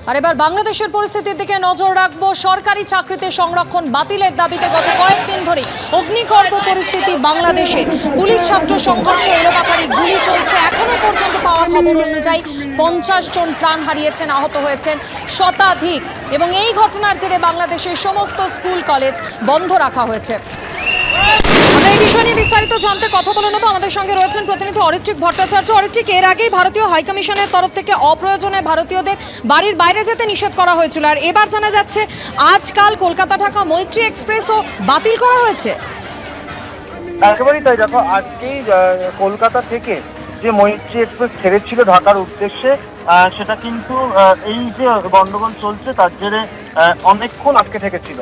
আর এবার বাংলাদেশের পরিস্থিতির দিকে নজর রাখবো। সরকারি চাকরিতে সংরক্ষণ বাতিলের দাবিতে গত কয়েকদিন ধরে অগ্নিগর্ভ পরিস্থিতি বাংলাদেশে। পুলিশ ছাত্র সংঘর্ষ, এলোপাতাড়ি গুলি চলছে। এখনো পর্যন্ত পাওয়া খবর অনুযায়ী 50 জন প্রাণ হারিয়েছেন, আহত হয়েছেন শতাধিক। এবং এই ঘটনার জেরে বাংলাদেশের সমস্ত স্কুল কলেজ বন্ধ রাখা হয়েছে। আমরা এই বিষয় নিয়ে বিস্তারিত জানতে কথা বলে নেব। আমাদের সঙ্গে রয়েছেন প্রতিনিধি অরিত্রিক ভট্টাচার্য। অরিত্রিক, এর আগেই ভারতীয় হাইকমিশনের তরফ থেকে অপ্রয়োজনে ভারতীয়দের বাড়ির বাইরে যেতে নিষেধ করা হয়েছিল, আর এবার জানা যাচ্ছে আজকাল কলকাতা ঢাকা মৈত্রী এক্সপ্রেসও বাতিল করা হয়েছে। একেবারেই তাই। দেখো, আজকেই কলকাতা থেকে যে মৈত্রী এক্সপ্রেস ছেড়েছিল ঢাকার উদ্দেশ্যে, সেটা কিন্তু এই যে গন্ডগোল চলছে তার জেরে অনেকক্ষণ আটকে থেকেছিল।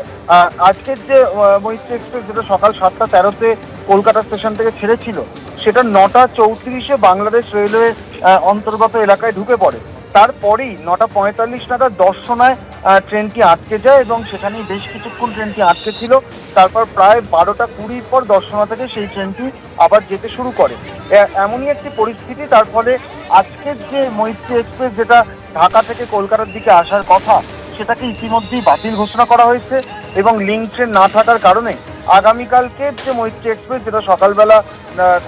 আজকের যে মৈত্রী এক্সপ্রেস, যেটা সকাল 7:13-তে কলকাতা স্টেশন থেকে ছেড়েছিল, সেটা 9:34-এ বাংলাদেশ রেলওয়ে অন্তর্গত এলাকায় ঢুকে পড়ে। তারপরেই 9:45 নাগাদ দর্শনায় ট্রেনটি আটকে যায় এবং সেখানেই বেশ কিছুক্ষণ ট্রেনটি আটকে ছিল। তারপর প্রায় 12:20 পর দর্শনা থেকে সেই ট্রেনটি আবার যেতে শুরু করে। এমনই একটি পরিস্থিতি। তার ফলে আজকের যে মৈত্রী এক্সপ্রেস, যেটা ঢাকা থেকে কলকাতার দিকে আসার কথা, সেটাকে ইতিমধ্যেই বাতিল ঘোষণা করা হয়েছে। এবং লিঙ্ক ট্রেন না থাকার কারণে আগামীকালকে যে মৈত্রী এক্সপ্রেস, যেটা সকালবেলা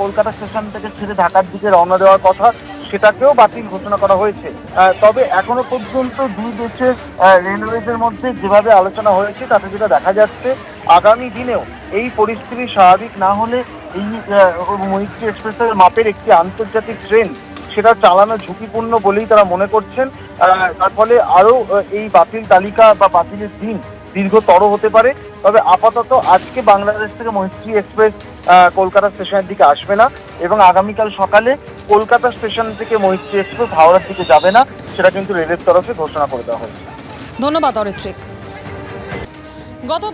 কলকাতা স্টেশন থেকে ছেড়ে ঢাকার দিকে রওনা দেওয়ার কথা, সেটাকেও বাতিল ঘোষণা করা হয়েছে। তবে এখনো পর্যন্ত দুই দেশের রেলওয়েজের মধ্যে যেভাবে আলোচনা হয়েছে, তাতে যেটা দেখা যাচ্ছে, আগামী দিনেও এই পরিস্থিতি স্বাভাবিক না হলে এই মৈত্রী এক্সপ্রেসের মাপের একটি আন্তর্জাতিক ট্রেন, সেটা চালানো ঝুঁকিপূর্ণ বলেই তারা মনে করছেন। তার ফলে আরও এই বাতিল তালিকা বা বাতিলের দিন দীর্ঘতর হতে পারে। তবে আপাতত আজকে বাংলাদেশ থেকে মৈত্রী এক্সপ্রেস কলকাতা স্টেশনের দিকে আসবে না এবং আগামীকাল সকালে কলকাতা স্টেশন থেকে মৈত্রী এক্সপ্রেস হাওড়ার দিকে যাবে না, সেটা কিন্তু রেলের তরফে ঘোষণা করে দেওয়া হয়েছে। ধন্যবাদ অরিত্রিক। গত